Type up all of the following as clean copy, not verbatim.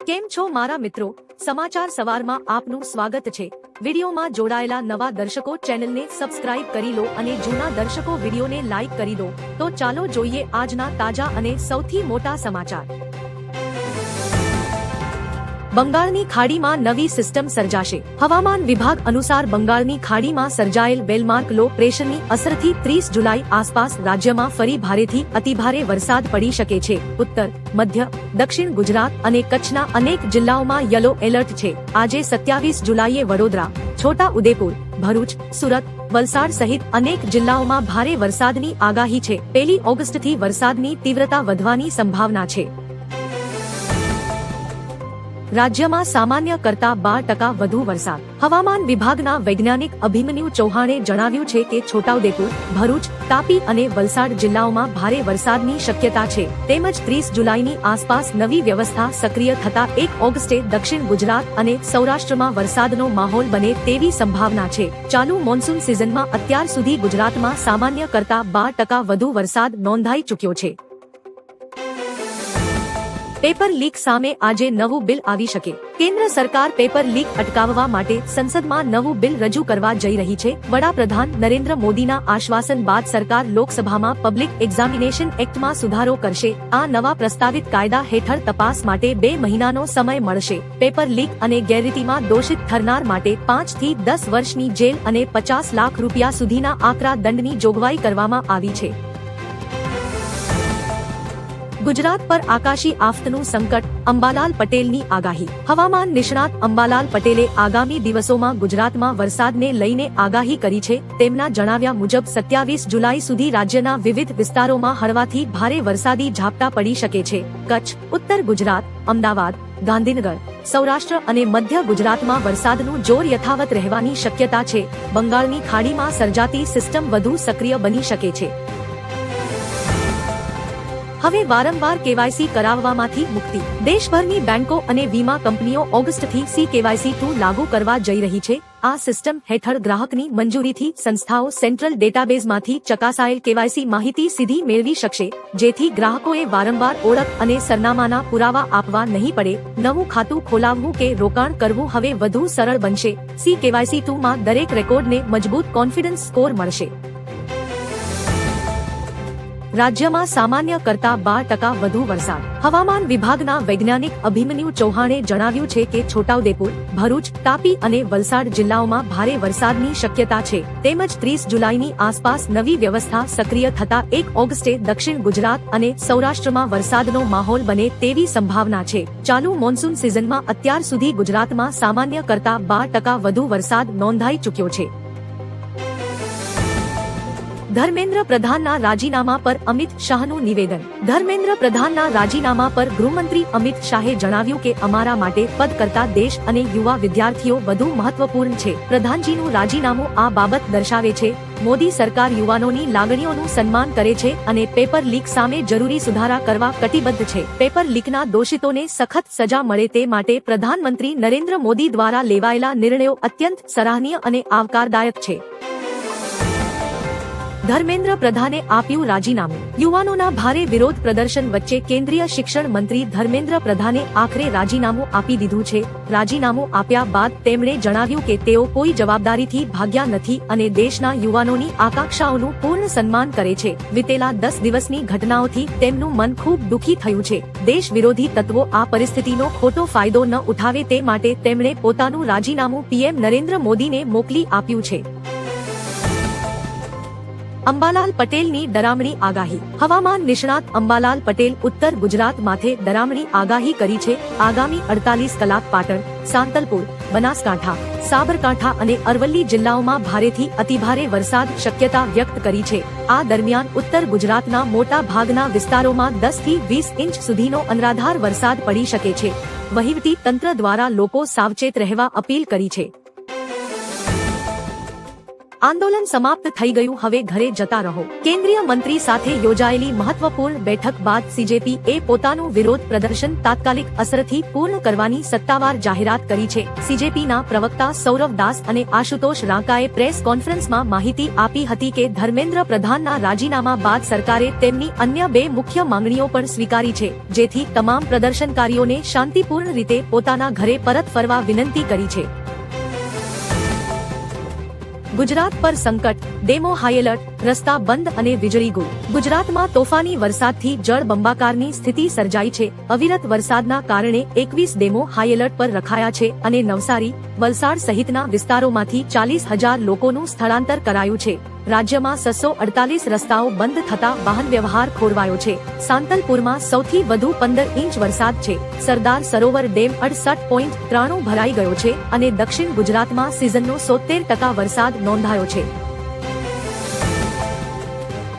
કેમ છો મારા મિત્રો? સમાચાર સવારમાં આપનું સ્વાગત છે। વિડીયોમાં જોડાયેલા નવા દર્શકો ચેનલને સબસ્ક્રાઇબ કરી લો અને જૂના દર્શકો વિડીયોને લાઇક કરી દો। તો ચાલો જોઈએ આજના તાજા અને સૌથી મોટા સમાચાર। બંગાળની ખાડીમાં નવી સિસ્ટમ સર્જાશે। હવામાન વિભાગ અનુસાર બંગાળની ખાડીમાં સર્જાયેલ વેલમાર્ક લો પ્રેશરની અસરથી 30 જુલાઈ આસપાસ રાજ્યમાં ફરી ભારેથી અતિભારે વરસાદ પડી શકે છે। ઉત્તર, મધ્ય, દક્ષિણ ગુજરાત અને કચ્છના અનેક જિલ્લાઓમાં યલો એલર્ટ છે। આજે 27 જુલાઈએ વડોદરા, છોટા ઉદેપુર, ભરૂચ, સુરત, વલસાડ સહિત અનેક જિલ્લાઓમાં ભારે વરસાદની આગાહી છે। 1 ઓગસ્ટથી વરસાદની તીવ્રતા વધવાની સંભાવના છે। રાજ્યમાં સામાન્ય કરતા 12% વધુ વરસાદ। હવામાન વિભાગના વૈજ્ઞાનિક અભિમન્યુ ચૌહાણે જણાવ્યું છે કે છોટાઉદેપુર, ભરૂચ, તાપી અને વલસાડ જિલ્લાઓમાં ભારે વરસાદની શક્યતા છે। તેમજ 30 જુલાઈની આસપાસ નવી વ્યવસ્થા સક્રિય થતા 1 ઓગસ્ટે દક્ષિણ ગુજરાત અને સૌરાષ્ટ્રમાં વરસાદનો માહોલ બને તેવી સંભાવના છે। ચાલુ મોન્સૂન સિઝનમાં અત્યાર સુધી ગુજરાતમાં સામાન્ય કરતા 12% વધુ વરસાદ નોંધાઈ ચૂક્યો છે। પેપર લીક સામે આજે નવું બિલ આવી શકે। કેન્દ્ર સરકાર પેપર લીક અટકાવવા માટે સંસદમાં નવું બિલ રજૂ કરવા જઈ રહી છે। વડાપ્રધાન નરેન્દ્ર મોદીના આશ્વાસન બાદ સરકાર લોકસભામાં પબ્લિક એક્ઝામિનેશન એક્ટમાં સુધારો કરશે। આ નવા પ્રસ્તાવિત કાયદા હેઠળ તપાસ માટે 2 મહિનાનો સમય મળશે। પેપર લીક અને ગેરરીતિમાં દોષિત ઠરનાર માટે 5 થી 10 વર્ષની જેલ અને 50 લાખ રૂપિયા સુધીના આકરા દંડની જોગવાઈ કરવામાં આવી છે। ગુજરાત પર આકાશી આફતનું સંકટ, અંબાલાલ પટેલની આગાહી। હવામાન નિષ્ણાત અંબાલાલ પટેલે આગામી દિવસોમાં ગુજરાતમાં વરસાદને લઈને આગાહી કરી છે। તેમના જણાવ્યા મુજબ 27 જુલાઈ સુધી રાજ્યના વિવિધ વિસ્તારોમાં હળવાથી ભારે વરસાદી ઝાપટા પડી શકે છે। કચ્છ, ઉત્તર ગુજરાત, અમદાવાદ, ગાંધીનગર, સૌરાષ્ટ્ર અને મધ્ય ગુજરાતમાં વરસાદનું જોર યથાવત રહેવાની શક્યતા છે। બંગાળની ખાડીમાં સર્જાતી સિસ્ટમ વધુ સક્રિય બની શકે છે। હવે વારંવાર કેવાયસી કરાવવામાંથી મુક્તિ। દેશભરની બેંકો અને વીમા કંપનીઓ ઓગસ્ટથી CKYC 2 લાગુ કરવા જઈ રહી છે। આ સિસ્ટમ હેઠળ ગ્રાહકની મંજૂરીથી સંસ્થાઓ સેન્ટ્રલ ડેટાબેઝમાંથી ચકાસાયેલ KYC માહિતી સીધી મેળવી શકશે, જેથી ગ્રાહકોએ વારંવાર ઓળખ અને સરનામાના પુરાવા આપવા નહીં પડે। નવું ખાતું ખોલાવવું કે રોકાણ કરવું હવે વધુ સરળ બનશે। CKYC 2 માં દરેક રેકોર્ડને મજબૂત કોન્ફિડન્સ સ્કોર મળશે। રાજ્યમાં સામાન્ય કરતા 12% વધુ વરસાદ। હવામાન વિભાગના વૈજ્ઞાનિક અભિમન્યુ ચૌહાણે જણાવ્યું છે કે છોટાઉદેપુર, ભરૂચ, તાપી અને વલસાડ જિલ્લાઓમાં ભારે વરસાદની શક્યતા છે। તેમજ 30 જુલાઈની આસપાસ નવી વ્યવસ્થા સક્રિય થતા 1 ઓગસ્ટે દક્ષિણ ગુજરાત અને સૌરાષ્ટ્રમાં વરસાદનો માહોલ બને તેવી સંભાવના છે। ચાલુ મોન્સૂન સિઝનમાં અત્યાર સુધી ગુજરાતમાં સામાન્ય કરતા 12% વધુ વરસાદ નોંધાઈ ચૂક્યો છે। ધર્મેન્દ્ર પ્રધાનના રાજીનામા પર અમિત શાહનું નિવેદન। ધર્મેન્દ્ર પ્રધાનના રાજીનામા પર ગૃહમંત્રી અમિત શાહે જણાવ્યું કે અમારા માટે પદ કરતાં દેશ અને યુવા વિદ્યાર્થીઓ વધુ મહત્વપૂર્ણ છે। પ્રધાનજીનું રાજીનામું આ બાબત દર્શાવે છે। મોદી સરકાર યુવાનોની લાગણીઓનું સન્માન કરે છે અને પેપર લીક સામે જરૂરી સુધારા કરવા કટિબદ્ધ છે। પેપર લીકના દોષિતોને સખત સજા મળે તે માટે પ્રધાનમંત્રી નરેન્દ્ર મોદી દ્વારા લેવાયેલા નિર્ણયો અત્યંત સરાહનીય અને આવકારદાયક છે। ધર્મેન્દ્ર પ્રધાને આપ્યું રાજીનામું। યુવાનોના ભારે વિરોધ પ્રદર્શન વચ્ચે કેન્દ્રીય શિક્ષણ મંત્રી ધર્મેન્દ્ર પ્રધાને આખરે રાજીનામું આપી દીધું છે। રાજીનામું આપ્યા બાદ તેમણે જણાવ્યું કે તેઓ કોઈ જવાબદારીથી ભાગ્યા નથી અને દેશના યુવાનોની આકાંક્ષાઓનું પૂર્ણ સન્માન કરે છે। વિતેલા 10 દિવસની ઘટનાઓથી તેમનું મન ખૂબ દુઃખી થયું છે। દેશ વિરોધી તત્વો આ પરિસ્થિતિનો ખોટો ફાયદો ન ઉઠાવે તે માટે તેમણે પોતાનું રાજીનામું PM નરેન્દ્ર મોદીને મોકલી આપ્યું છે। અંબાલાલ પટેલની ડરામણી આગાહી। હવામાન નિષ્ણાત અંબાલાલ પટેલ ઉત્તર ગુજરાત માથે ડરામણી આગાહી કરી છે। આગામી 48 કલાક પાટણ, સાંતલપુર, બનાસકાંઠા, સાબરકાંઠા અને અરવલ્લી જિલ્લાઓમાં ભારેથી અતિભારે વરસાદ શક્યતા વ્યક્ત કરી છે। આ દરમિયાન ઉત્તર ગુજરાતના મોટા ભાગના વિસ્તારોમાં 10 થી 20 ઇંચ સુધીનો અનરાધાર વરસાદ પડી શકે છે। વહીવટી તંત્ર દ્વારા લોકો સાવચેત રહેવા અપીલ કરી છે। આંદોલન સમાપ્ત થઈ ગયું, હવે ઘરે જતા રહો. કેન્દ્રીય મંત્રી સાથે યોજાયેલી મહત્વપૂર્ણ બેઠક બાદ સીજેપી એ પોતાનું વિરોધ પ્રદર્શન તાત્કાલિક અસરથી પૂર્ણ કરવાની સત્તાવાર જાહેરાત કરી છે. સીજેપીના પ્રવક્તા સૌરવ દાસ અને આશુતોષ રાંકાએ પ્રેસ કોન્ફરન્સમાં માહિતી આપી હતી કે ધર્મેન્દ્ર પ્રધાનના રાજીનામા બાદ સરકારે તેમની અન્ય 2 મુખ્ય માંગણીઓ પણ સ્વીકારી છે, જેથી તમામ પ્રદર્શનકારીઓને શાંતિપૂર્ણ રીતે પોતાના ઘરે પરત ફરવા વિનંતી કરી છે. ગુજરાત પર સંકટ, ડેમો હાઈ એલર્ટ, રસ્તા બંધ અને વીજળી ગુલ. ગુજરાતમાં તોફાની વરસાદથી જળબંબાકારની સ્થિતિ સર્જાઈ છે. અવિરત વરસાદના કારણે 21 ડેમો હાઈ એલર્ટ પર રખાયા છે અને નવસારી, વલસાડ સહિતના વિસ્તારોમાંથી 40,000 લોકોનું સ્થળાંતર કરાયું છે. રાજ્યમાં 648 રસ્તાઓ બંધ થતા વાહન વ્યવહાર ખોરવાયો છે. સાંતલપુરમાં સૌથી વધુ 15 ઇંચ વરસાદ છે. સરદાર સરોવર ડેમ 68.93 ભરાઈ ગયો છે અને દક્ષિણ ગુજરાતમાં સિઝનનો 70% વરસાદ નોંધાયો છે.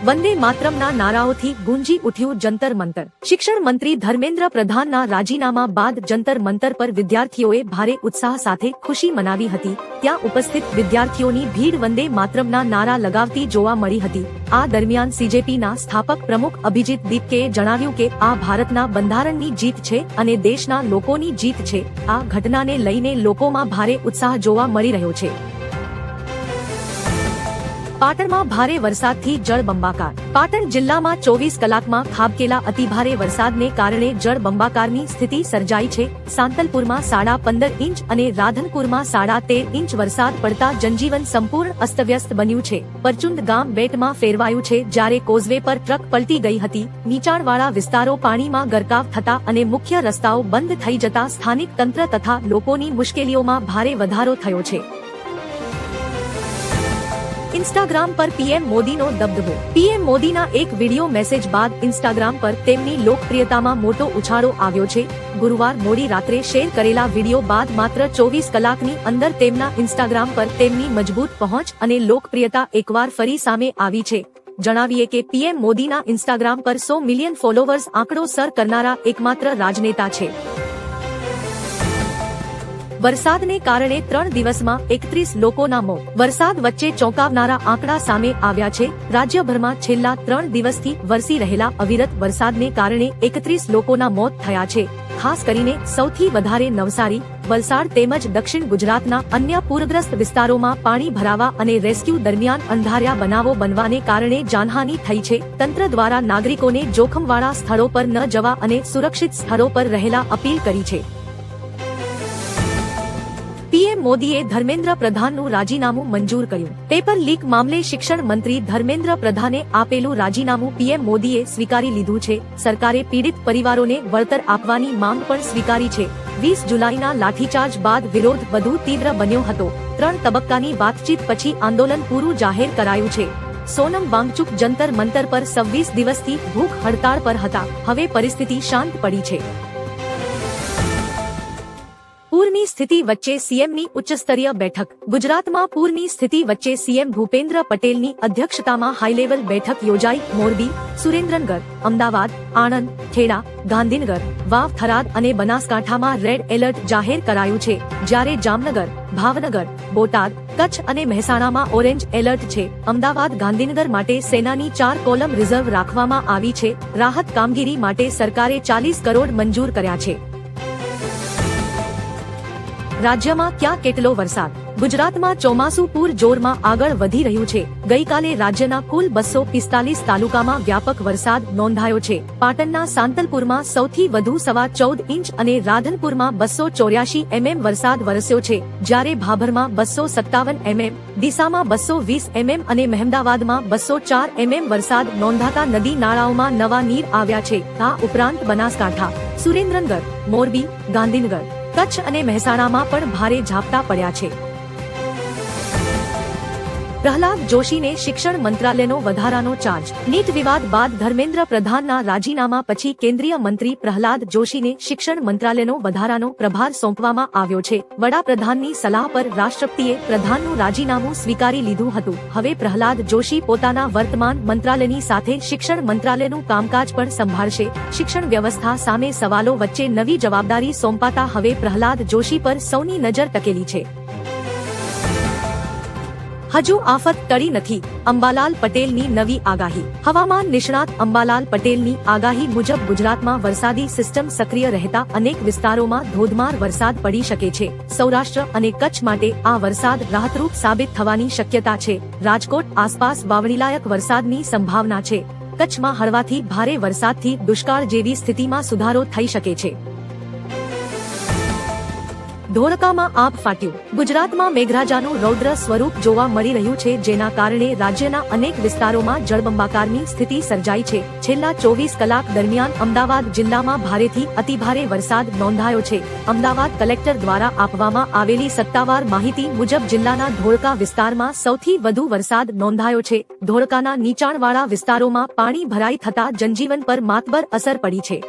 વંદે માતરમના નારાઓથી ગુંજી ઉઠ્યું જંતર મંતર. શિક્ષણ મંત્રી ધર્મેન્દ્ર પ્રધાનના રાજીનામા બાદ જંતર મંતર પર વિદ્યાર્થીઓએ ભારે ઉત્સાહ સાથે ખુશી મનાવી હતી. ત્યાં ઉપસ્થિત વિદ્યાર્થીઓની ભીડ વંદે માતરમના નારા લગાવતી જોવા મળી હતી. આ દરમિયાન સીજેપીના સ્થાપક પ્રમુખ અભિજીત દીપકેએ જણાવ્યું કે આ ભારતના બંધારણની જીત છે અને દેશના લોકોની જીત છે. આ ઘટનાને લઈને લોકોમાં ભારે ઉત્સાહ જોવા મળી રહ્યો છે. પાટણમાં ભારે વરસાદથી જળબંબાકાર. પાટણ જિલ્લામાં 24 કલાકમાં ખાબકેલા અતિભારે વરસાદને કારણે જળબંબાકારની સ્થિતિ સર્જાઈ છે. સાંતલપુરમાં 15.5 ઇંચ અને રાધનપુરમાં 13.5 ઇંચ વરસાદ પડતા જનજીવન સંપૂર્ણ અસ્તવ્યસ્ત બન્યું છે. પરચુંદ ગામ બેટમાં ફેરવાયું છે, જ્યારે કોઝવે પર ટ્રક પલટી ગઈ હતી. નીચાણવાળા વિસ્તારો પાણીમાં ગરકાવ થતા અને મુખ્ય રસ્તાઓ બંધ થઈ જતા સ્થાનિક તંત્ર તથા લોકોની મુશ્કેલીઓમાં ભારે વધારો થયો છે. ઇન્સ્ટાગ્રામ પર પીએમ મોદીનો દબદબો. પીએમ મોદીના એક વિડિયો મેસેજ બાદ ઇન્સ્ટાગ્રામ પર તેમની લોકપ્રિયતામાં મોટો ઉછાળો આવ્યો છે. ગુરુવાર મોડી રાત્રે શેર કરેલા વિડિયો બાદ માત્ર 24 કલાકની અંદર તેમના ઇન્સ્ટાગ્રામ પર તેમની મજબૂત પહોંચ અને લોકપ્રિયતા એકવાર ફરી સામે આવી છે. જણાવીએ કે પીએમ મોદીના ઇન્સ્ટાગ્રામ પર 100 મિલિયન ફોલોવર્સ આંકડો સર કરનારા એકમાત્ર રાજનેતા છે. વરસાદને કારણે 3 દિવસમાં 31 લોકોના મોત. વરસાદ વચ્ચે ચોંકાવનારા આંકડા સામે આવ્યા છે. રાજ્યભરમાં છેલ્લા 3 દિવસથી વરસી રહેલા અવિરત વરસાદને કારણે 31 લોકોના મોત થયા છે. ખાસ કરીને સૌથી વધારે નવસારી, વલસાડ તેમજ દક્ષિણ ગુજરાતના અન્ય પૂરગ્રસ્ત વિસ્તારોમાં પાણી ભરાવા અને રેસ્ક્યુ દરમિયાન અંધાર્યા બનાવો બનવાને કારણે જાનહાનિ થઈ છે. તંત્ર દ્વારા નાગરિકોને જોખમવાળા સ્થળો પર ન જવા અને સુરક્ષિત સ્થળો પર રહેલા અપીલ કરી છે. પીએમ મોદીએ ધર્મેન્દ્ર પ્રધાનનું રાજીનામું મંજૂર કર્યું. પેપર લીક મામલે શિક્ષણ મંત્રી ધર્મેન્દ્ર પ્રધાને આપેલું રાજીનામું પીએમ મોદીએ સ્વીકારી લીધું છે. સરકારે પીડિત પરિવારોને વળતર આપવાની માંગ પણ સ્વીકારી છે. 20 જુલાઈના લાઠીચાર્જ બાદ વિરોધ વધુ તીવ્ર બન્યો હતો. 3 તબક્કાની વાતચીત પછી આંદોલન પૂરું જાહેર કરાયું છે. સોનમ વાંગચુક જંતર મંતર પર 26 દિવસથી ભૂખ હડતાળ પર હતા. હવે પરિસ્થિતિ શાંત પડી છે. પૂરની સ્થિતિ વચ્ચે સીએમની ઉચ્ચસ્તરીય બેઠક. ગુજરાતમાં પૂરની સ્થિતિ વચ્ચે સીએમ ભૂપેન્દ્ર પટેલની અધ્યક્ષતામાં હાઈલેવલ બેઠક યોજાઈ. મોરબી, સુરેન્દ્રનગર, અમદાવાદ, આણંદ, ખેડા, ગાંધીનગર, વાવ, થરાદ અને બનાસકાંઠામાં રેડ એલર્ટ જાહેર કરાયું છે, જ્યારે જામનગર, ભાવનગર, બોટાદ, કચ્છ અને મહેસાણામાં ઓરેન્જ એલર્ટ છે. અમદાવાદ, ગાંધીનગર માટે સેનાની 4 કોલમ રિઝર્વ રાખવામાં આવી છે. રાહત કામગીરી માટે સરકારે 40 કરોડ મંજૂર કર્યા છે. રાજ્યમાં ક્યાં કેટલો વરસાદ. ગુજરાતમાં ચોમાસુ પૂરજોરમાં આગળ વધી રહ્યું છે. ગઈકાલે રાજ્યના કુલ 245 તાલુકામાં વ્યાપક વરસાદ નોંધાયો છે. પાટણના સાંતલપુરમાં સૌથી વધુ 14.25 ઇંચ અને રાધનપુરમાં 284 mm વરસાદ વરસ્યો છે, જ્યારે ભાભરમાં 257 mm, ડીસામાં 220 mm અને મહેમદાવાદમાં 204 mm વરસાદ નોંધાતા નદી નાળાઓમાં નવા નીર આવ્યા છે. આ ઉપરાંત બનાસકાંઠા, સુરેન્દ્રનગર, મોરબી, ગાંધીનગર, કચ્છ અને મહેસાણામાં પણ ભારે ઝાપટા પડ્યા છે. પ્રહલાદ જોશીને શિક્ષણ મંત્રાલયનો વધારાનો ચાર્જ. નીટ વિવાદ બાદ ધર્મેન્દ્ર પ્રધાનના રાજીનામા પછી કેન્દ્રીય મંત્રી પ્રહલાદ જોશીને શિક્ષણ મંત્રાલયનો વધારાનો પ્રભાર સોંપવામાં આવ્યો છે. વડાપ્રધાનની સલાહ પર રાષ્ટ્રપતિએ પ્રધાનનું રાજીનામું સ્વીકારી લીધું હતું. હવે પ્રહલાદ જોશી પોતાના વર્તમાન મંત્રાલયની સાથે શિક્ષણ મંત્રાલયનું કામકાજ પણ સંભાળશે. શિક્ષણ વ્યવસ્થા સામે સવાલો વચ્ચે નવી જવાબદારી સોંપાતા હવે પ્રહલાદ જોશી પર સૌની નજર ટકેલી છે. હજુ આફત ટળી નથી, અંબાલાલ પટેલની નવી આગાહી. હવામાન નિષ્ણાત અંબાલાલ પટેલની આગાહી મુજબ ગુજરાતમાં વરસાદી સિસ્ટમ સક્રિય રહેતા અનેક વિસ્તારોમાં ધોધમાર વરસાદ પડી શકે છે. સૌરાષ્ટ્ર અને કચ્છ માટે આ વરસાદ રાહતરૂપ સાબિત થવાની શક્યતા છે. રાજકોટ આસપાસ વાવણીલાયક વરસાદની સંભાવના છે. કચ્છમાં હળવાથી ભારે વરસાદથી દુષ્કાળ જેવી સ્થિતિમાં સુધારો થઈ શકે છે. ધોળકામાં આબ ફાટ્યું. ગુજરાતમાં મેઘરાજાનું રૌદ્ર સ્વરૂપ જોવા મળી રહ્યું છે, જેના કારણે રાજ્યના અનેક વિસ્તારોમાં જળબંબાકારની સ્થિતિ સર્જાઈ છે. છેલ્લા 24 કલાક દરમિયાન અમદાવાદ જિલ્લામાં ભારેથી અતિભારે વરસાદ નોંધાયો છે. અમદાવાદ કલેક્ટર દ્વારા આપવામાં આવેલી સત્તાવાર માહિતી મુજબ જિલ્લાના ધોળકા વિસ્તારમાં સૌથી વધુ વરસાદ નોંધાયો છે. ધોળકાના નીચાણવાળા વિસ્તારોમાં પાણી ભરાઈ થતા જનજીવન પર માતબર અસર પડી છે.